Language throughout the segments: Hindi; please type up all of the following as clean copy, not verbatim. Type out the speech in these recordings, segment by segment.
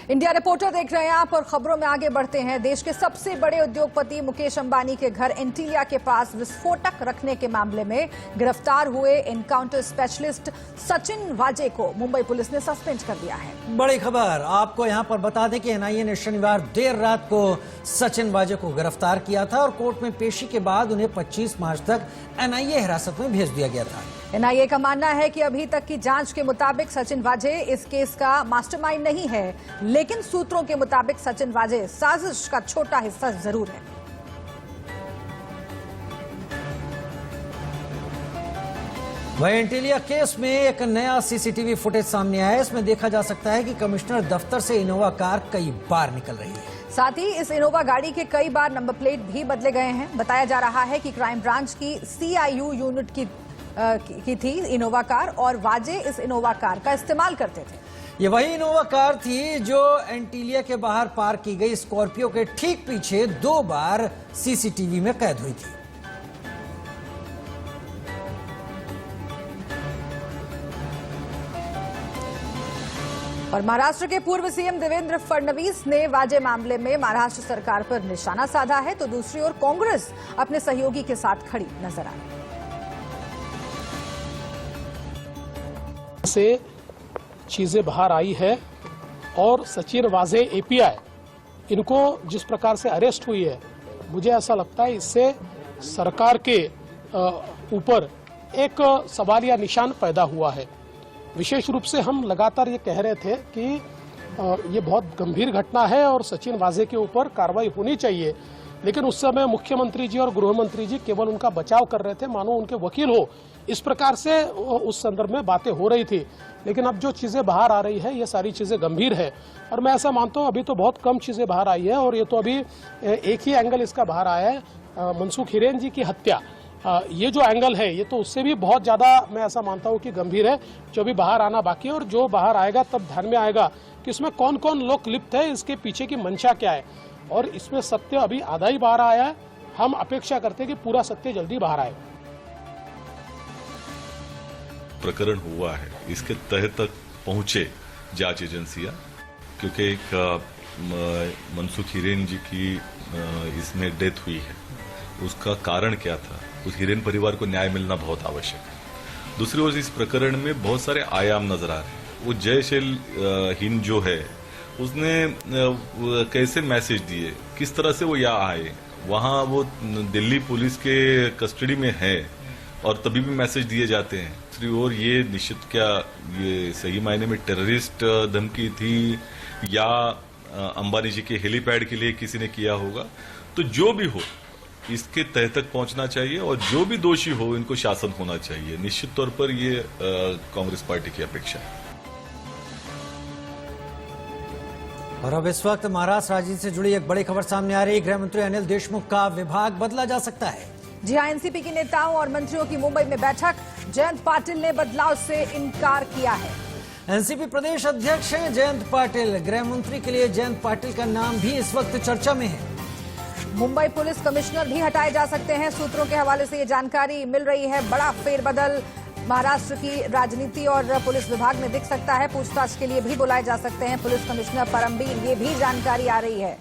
इंडिया रिपोर्टर देख रहे हैं आप और खबरों में आगे बढ़ते हैं। देश के सबसे बड़े उद्योगपति मुकेश अंबानी के घर एंटीलिया के पास विस्फोटक रखने के मामले में गिरफ्तार हुए एनकाउंटर स्पेशलिस्ट सचिन वाजे को मुंबई पुलिस ने सस्पेंड कर दिया है। बड़ी खबर आपको यहां पर बता दें कि एनआईए ने शनिवार देर रात को सचिन वाजे को गिरफ्तार किया था और कोर्ट में पेशी के बाद उन्हें 25 मार्च तक एनआईए हिरासत में भेज दिया गया था। एनआईए का मानना है कि अभी तक की जांच के मुताबिक सचिन वाजे इस केस का मास्टरमाइंड नहीं है, लेकिन सूत्रों के मुताबिक सचिन वाजे साजिश का छोटा हिस्सा जरूर है। वहीं एंटीलिया केस में एक नया सीसीटीवी फुटेज सामने आया है। इसमें देखा जा सकता है कि कमिश्नर दफ्तर से इनोवा कार कई बार निकल रही है। साथ ही इस इनोवा गाड़ी के कई बार नंबर प्लेट भी बदले गए हैं। बताया जा रहा है कि क्राइम ब्रांच की CIU यूनिट की थी इनोवा कार और वाजे इस इनोवा कार का इस्तेमाल करते थे। ये वही इनोवा कार थी जो एंटीलिया के बाहर पार्क की गई स्कॉर्पियो के ठीक पीछे 2 बार सीसीटीवी में कैद हुई थी। और महाराष्ट्र के पूर्व सीएम देवेंद्र फडणवीस ने वाजे मामले में महाराष्ट्र सरकार पर निशाना साधा है, तो दूसरी ओर कांग्रेस अपने सहयोगी के साथ खड़ी नजर आई। से चीजें बाहर आई है और सचिन वाजे API इनको जिस प्रकार से अरेस्ट हुई है, मुझे ऐसा लगता है इससे सरकार के ऊपर एक सवालिया निशान पैदा हुआ है। विशेष रूप से हम लगातार ये कह रहे थे कि ये बहुत गंभीर घटना है और सचिन वाजे के ऊपर कार्रवाई होनी चाहिए, लेकिन उस समय मुख्यमंत्री जी और गृह मंत्री जी केवल उनका बचाव कर रहे थे, मानो उनके वकील हो। इस प्रकार से उस संदर्भ में बातें हो रही थी, लेकिन अब जो चीजें बाहर आ रही है ये सारी चीजें गंभीर है और मैं ऐसा मानता हूँ अभी तो बहुत कम चीजें बाहर आई है और ये तो अभी एक ही एंगल इसका बाहर आया है, मनसुख हिरेन जी की हत्या। ये जो एंगल है ये तो उससे भी बहुत ज्यादा मैं ऐसा मानता हूँ कि गंभीर है, जो भी बाहर आना बाकी है और जो बाहर आएगा तब ध्यान में आएगा कि इसमें कौन कौन लोग लिप्त है, इसके पीछे की मंशा क्या है और इसमें सत्य अभी आधा ही बाहर आया है। हम अपेक्षा करते हैं कि पूरा सत्य जल्दी बाहर आए। प्रकरण हुआ है इसके तह तक पहुंचे जांच एजेंसियां, क्योंकि एक मनसुख हिरेन जी की इसमें डेथ हुई है, उसका कारण क्या था, उस हिरेन परिवार को न्याय मिलना बहुत आवश्यक है। दूसरी ओर इस प्रकरण में बहुत सारे आयाम नजर आ रहे हैं। वो जयशैल हिंद जो है उसने कैसे मैसेज दिए, किस तरह से वो यहाँ आए, वहां वो दिल्ली पुलिस के कस्टडी में है और तभी भी मैसेज दिए जाते हैं। दूसरी ओर ये निश्चित क्या ये सही मायने में टेररिस्ट धमकी थी या अंबानी जी के हेलीपैड के लिए किसी ने किया होगा, तो जो भी हो इसके तह तक पहुंचना चाहिए और जो भी दोषी हो इनको शासन होना चाहिए। निश्चित तौर पर ये कांग्रेस पार्टी की अपेक्षा है। और अब इस वक्त महाराष्ट्र राजनीति से जुड़ी एक बड़ी खबर सामने आ रही है। गृह मंत्री अनिल देशमुख का विभाग बदला जा सकता है। जी हां, एनसीपी के नेताओं और मंत्रियों की मुंबई में बैठक, जयंत पाटिल ने बदलाव से इनकार किया है। एनसीपी प्रदेश अध्यक्ष हैं जयंत पाटिल। गृह मंत्री के लिए जयंत पाटिल का नाम भी इस वक्त चर्चा में है। मुंबई पुलिस कमिश्नर भी हटाए जा सकते हैं, सूत्रों के हवाले से ये जानकारी मिल रही है। बड़ा फेरबदल महाराष्ट्र की राजनीति और पुलिस विभाग में दिख सकता है। पूछताछ के लिए भी बुलाए जा सकते हैं पुलिस कमिश्नर परमबीर, ये भी जानकारी आ रही है।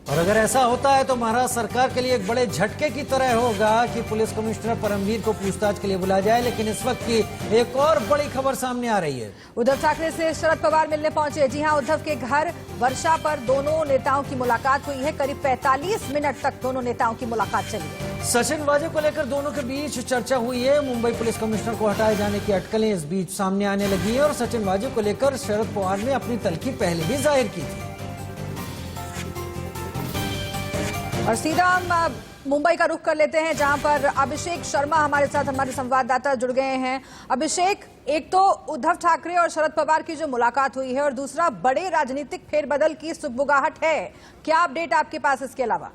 और अगर ऐसा होता है तो महाराष्ट्र सरकार के लिए एक बड़े झटके की तरह होगा कि पुलिस कमिश्नर परमबीर को पूछताछ के लिए बुलाया जाए। लेकिन इस वक्त की एक और बड़ी खबर सामने आ रही है। उद्धव ठाकरे से शरद पवार मिलने पहुंचे। जी हां, उद्धव के घर वर्षा पर दोनों नेताओं की मुलाकात हुई है। करीब 45 मिनट तक दोनों नेताओं की मुलाकात चली। सचिन वाजे को लेकर दोनों के बीच चर्चा हुई है। मुंबई पुलिस कमिश्नर को हटाए जाने की अटकलें इस बीच सामने आने लगी है और सचिन वाजे को लेकर शरद पवार ने अपनी तल्खी पहले भी जाहिर की थी। और सीधा हम मुंबई का रुख कर लेते हैं, जहां पर अभिषेक शर्मा हमारे साथ, हमारे संवाददाता जुड़ गए हैं। अभिषेक, एक तो उद्धव ठाकरे और शरद पवार की जो मुलाकात हुई है और दूसरा बड़े राजनीतिक फेरबदल की सुगबुगाहट है, क्या अपडेट आपके पास इसके अलावा?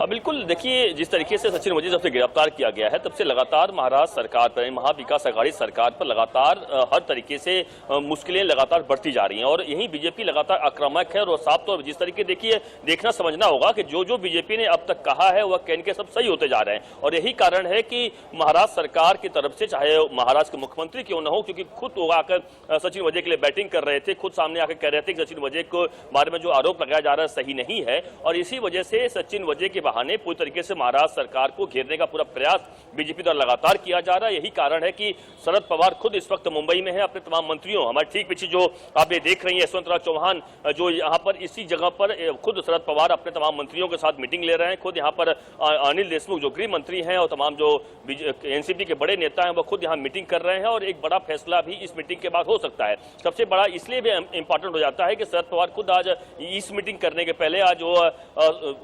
बिल्कुल, देखिए जिस तरीके से सचिन वाजे जब से गिरफ्तार किया गया है तब से लगातार महाराष्ट्र सरकार पर, महाविकास आघाड़ी सरकार पर लगातार हर तरीके से मुश्किलें लगातार बढ़ती जा रही हैं और यही बीजेपी लगातार आक्रामक है। और साफ तौर पर जिस तरीके देखिए देखना समझना होगा कि जो बीजेपी ने अब तक कहा है वह कहने के सब सही होते जा रहे हैं और यही कारण है कि महाराष्ट्र सरकार की तरफ से, चाहे महाराष्ट्र के मुख्यमंत्री क्यों न हो, क्योंकि खुद वो आकर सचिन वाजे के लिए बैटिंग कर रहे थे, खुद सामने आकर कह रहे थे कि सचिन वाजे को बारे में जो आरोप लगाया जा रहा है सही नहीं है और इसी वजह से सचिन वाजे के बहाने पूरी तरीके से महाराष्ट्र सरकार को घेरने का पूरा प्रयास बीजेपी द्वारा लगातार किया जा रहा है। यही कारण है कि शरद पवार खुद इस वक्त मुंबई में है, अपने तमाम मंत्रियों, हमारे ठीक पीछे जो आप ये देख रही हैं यशवंतराव चौहान, जो यहाँ पर इसी जगह पर खुद शरद पवार अपने तमाम मंत्रियों के साथ मीटिंग ले रहे हैं। खुद यहाँ पर अनिल देशमुख जो गृह मंत्री हैं और तमाम जो एनसीपी के बड़े नेता हैं वो खुद यहाँ मीटिंग कर रहे हैं और एक बड़ा फैसला भी इस मीटिंग के बाद हो सकता है। सबसे बड़ा इसलिए भी इंपॉर्टेंट हो जाता है कि शरद पवार खुद आज इस मीटिंग करने के पहले आज वो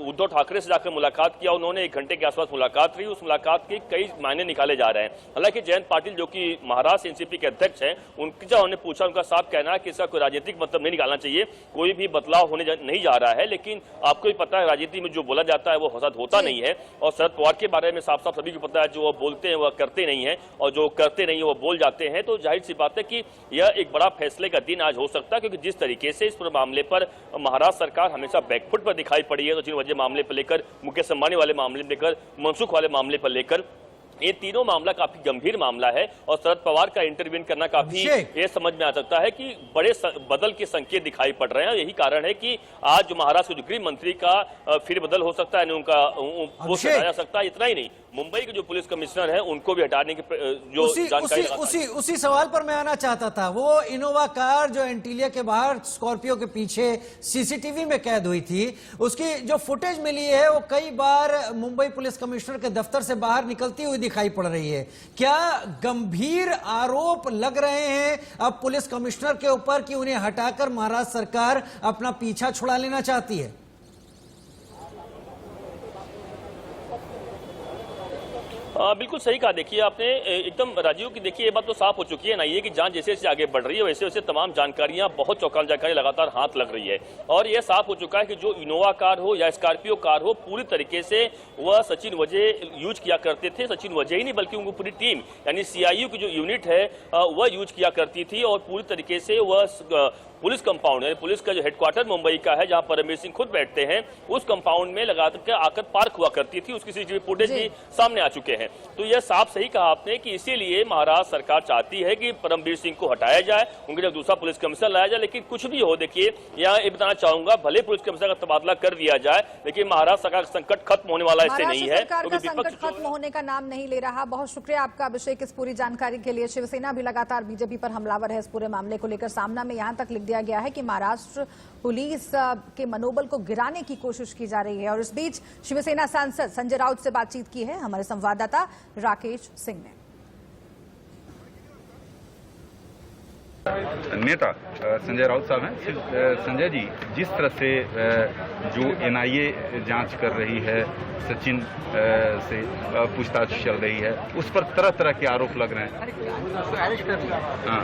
उद्धव ठाकरे से जाकर मुलाकात किया, उन्होंने 1 घंटे के आसपास मुलाकात रही। उस मुलाकात के कई मायने निकाले जा रहे हैं। हालांकि जयंत पाटिल जो कि महाराष्ट्र एनसीपी के अध्यक्ष हैं, उनकी जब उन्होंने पूछा, उनका साफ कहना है कि इसका कोई राजनीतिक मतलब नहीं निकालना चाहिए, कोई भी बदलाव होने नहीं जा रहा है। लेकिन आपको भी पता है राजनीति में जो बोला जाता है वो होता नहीं है और शरद पवार के बारे में साफ साफ सभी को पता है, जो वो बोलते हैं वह करते नहीं है और जो करते नहीं है वो बोल जाते हैं। तो जाहिर सी बात है कि यह एक बड़ा फैसले का दिन आज हो सकता है, क्योंकि जिस तरीके से इस पूरे मामले पर महाराष्ट्र सरकार हमेशा बैकफुट पर दिखाई पड़ी है, सचिन वाजे मामले पर लेकर, मुकेश अंबानी वाले मामले पर लेकर, मनसुख वाले मामले पर लेकर, ये तीनों मामला काफी गंभीर मामला है और शरद पवार का इंटरवीन करना काफी ये समझ में आ सकता है कि बड़े बदल के संकेत दिखाई पड़ रहे हैं। यही कारण है कि आज जो महाराष्ट्र के गृह मंत्री का फिर बदल हो सकता है, उनका पोस्ट हटाया जा सकता है। इतना ही नहीं, मुंबई के जो पुलिस कमिश्नर हैं उनको भी हटाने की जो जानकारी उसी सवाल पर मैं आना चाहता था। वो इनोवा कार जो एंटीलिया के बाहर स्कॉर्पियो के पीछे सीसीटीवी में कैद हुई थी, उसकी जो फुटेज मिली है वो कई बार मुंबई पुलिस कमिश्नर के दफ्तर से बाहर निकलती हुई दिखाई पड़ रही है। क्या गंभीर आरोप लग रहे हैं अब पुलिस कमिश्नर के ऊपर कि उन्हें हटाकर महाराष्ट्र सरकार अपना पीछा छुड़ा लेना चाहती है? बिल्कुल सही कहा। देखिए आपने एकदम राजीव की, देखिए ये बात तो साफ हो चुकी है ना, ये कि जांच जैसे जैसे आगे बढ़ रही है वैसे वैसे तमाम जानकारियां, बहुत चौंकाने जानकारी लगातार हाथ लग रही है और यह साफ हो चुका है कि जो इनोवा कार हो या स्कॉर्पियो कार हो, पूरी तरीके से वह सचिन वाजे यूज किया करते थे। सचिन वाजे ही नहीं बल्कि उनकी पूरी टीम यानी सीआईयू की जो यूनिट है वह यूज किया करती थी और पूरी तरीके से वह पुलिस कंपाउंड है, पुलिस का जो हेडक्वार्टर मुंबई का है जहां पर रमेश सिंह खुद बैठते हैं, उस कंपाउंड में लगाकर आकर पार्क हुआ करती थी। उसकी सीसीटीवी फुटेज भी सामने आ चुके हैं। तो यह साफ सही कहा आपने कि इसीलिए महाराष्ट्र सरकार चाहती है कि परमवीर सिंह को हटाया जाए, उनके जब दूसरा पुलिस कमिश्नर लाया जाए। लेकिन कुछ भी हो, देखिए यहाँ ये बताना चाहूंगा, भले पुलिस कमिश्नर का तबादला कर दिया जाए लेकिन महाराष्ट्र सरकार का संकट खत्म होने वाला इससे नहीं है, क्योंकि संकट खत्म होने का नाम नहीं ले रहा। बहुत शुक्रिया आपका अभिषेक इस पूरी जानकारी के लिए। शिवसेना भी लगातार बीजेपी पर हमलावर है इस पूरे मामले को लेकर। सामना में यहां तक लिख दिया गया है कि महाराष्ट्र पुलिस के मनोबल को गिराने की कोशिश की जा रही है। और इस बीच शिवसेना सांसद संजय राउत से बातचीत की है हमारे संवाददाता राकेश सिंह ने। नेता संजय राउत साहब हैं। संजय जी, जिस तरह से जो एनआईए जांच कर रही है, सचिन से पूछताछ चल रही है, उस पर तरह तरह के आरोप लग रहे हैं। उसको अरेस्ट कर लिया। हाँ,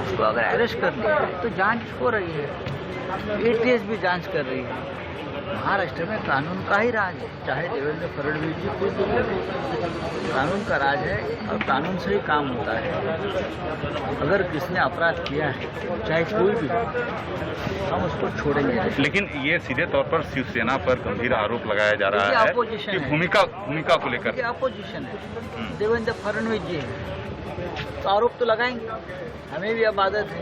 उसको अगर अरेस्ट कर लिया तो जांच हो रही है, एटीएस भी जांच कर रही है। महाराष्ट्र में कानून का ही राज है, चाहे देवेंद्र फडणवीस जी खुद कानून का राज है और कानून से ही काम होता है। अगर किसने अपराध किया है, चाहे कोई भी, हम उसको छोड़ेंगे। लेकिन ये सीधे तौर पर शिवसेना पर गंभीर आरोप लगाया जा रहा है कि भूमिका को लेकर अपोजिशन है, देवेंद्र फडणवीस जी है, तो आरोप तो लगाएंगे। हमें भी अब आदत है,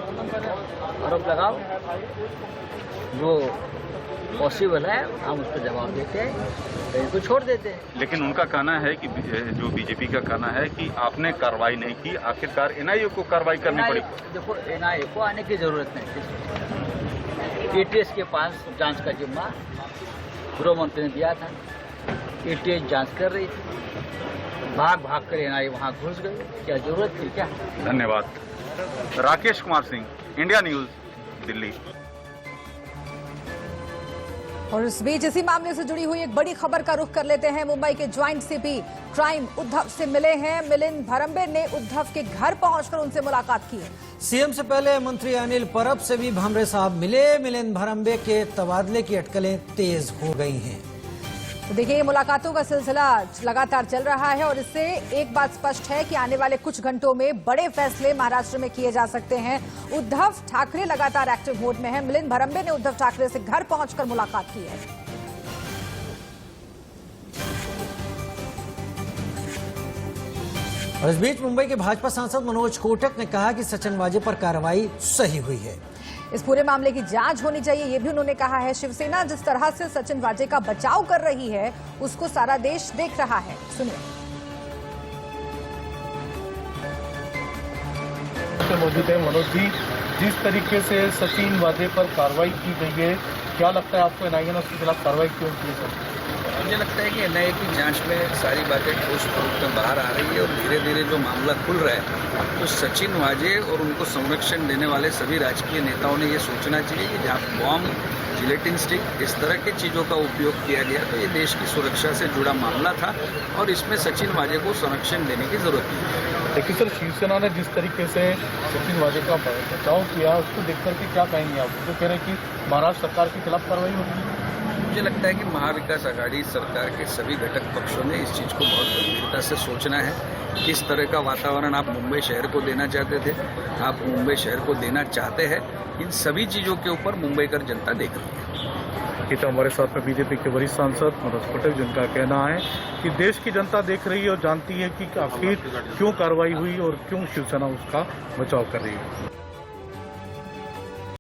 आरोप लगाओ, जो पॉसिबल है हम उस पर जवाब देते हैं, कहीं को छोड़ देते हैं। लेकिन उनका कहना है कि जो बीजेपी का कहना है कि आपने कार्रवाई नहीं की, आखिरकार एनआईए को कार्रवाई करनी पड़ी। देखो, एनआईए को आने की जरूरत नहीं, एटीएस के पास जांच का जिम्मा गृह मंत्री ने दिया था, एटीएस जांच कर रही थी, भाग कर एनआईए वहां घुस गए, क्या जरूरत थी क्या? धन्यवाद। Rakesh Kumar Singh, India news, Delhi. और इस बीच इसी मामले से जुड़ी हुई एक बड़ी खबर का रुख कर लेते हैं। मुंबई के ज्वाइंट सीपी क्राइम उद्धव से मिले हैं। मिलिंद भरंबे ने उद्धव के घर पहुंचकर उनसे मुलाकात की है। सीएम से पहले मंत्री अनिल परब से भी भामरे साहब मिले। मिलिंद भरंबे के तबादले की अटकलें तेज हो गई हैं। तो देखिए, ये मुलाकातों का सिलसिला लगातार चल रहा है और इससे एक बात स्पष्ट है कि आने वाले कुछ घंटों में बड़े फैसले महाराष्ट्र में किए जा सकते हैं। उद्धव ठाकरे लगातार एक्टिव मोड में हैं। मिलिंद भरंबे ने उद्धव ठाकरे से घर पहुंचकर मुलाकात की है। और इस बीच मुंबई के भाजपा सांसद मनोज कोटक ने कहा कि सचिन वाजे पर कार्रवाई सही हुई है। इस पूरे मामले की जांच होनी चाहिए, ये भी उन्होंने कहा है। शिवसेना जिस तरह से सचिन वाजे का बचाव कर रही है, उसको सारा देश देख रहा है। सुनिए। मौजूद है मनोज जी, जिस तरीके से सचिन वाजे पर कार्रवाई की गई है, क्या लगता है आपको एनआईए ने उसके खिलाफ कार्रवाई क्यों की है? मुझे लगता है कि एनआईए की जांच में सारी बातें ठोस रूप में बाहर आ रही है और धीरे धीरे जो मामला खुल रहा है, तो सचिन वाजे और उनको संरक्षण देने वाले सभी राजकीय नेताओं ने ये सोचना चाहिए कि जहाँ बॉम्ब, जिलेटिन स्टिक, इस तरह की चीज़ों का उपयोग किया गया तो ये देश की सुरक्षा से जुड़ा मामला था और इसमें सचिन वाजे को संरक्षण देने की जरूरत नहीं। लेकिन सर, शिवसेना ने जिस तरीके से सचिन वाजे का बचाव किया, उसको देख करके क्या कहेंगे आप? तो कह रहे हैं कि महाराष्ट्र सरकार के खिलाफ कार्रवाई होगी। मुझे लगता है कि महाविकास आघाड़ी सरकार के सभी घटक पक्षों ने इस चीज़ को बहुत गंभीरता से सोचना है। किस तरह का वातावरण आप मुंबई शहर को देना चाहते थे, आप मुंबई शहर को देना चाहते हैं, इन सभी चीज़ों के ऊपर मुंबईकर जनता देख रही है। ये तो हमारे साथ में बीजेपी के वरिष्ठ सांसद मनोज कोटक, जिनका कहना है कि देश की जनता देख रही है और जानती है कि आखिर क्यों कार्रवाई हुई और क्यों शिवसेना उसका बचाव कर रही है।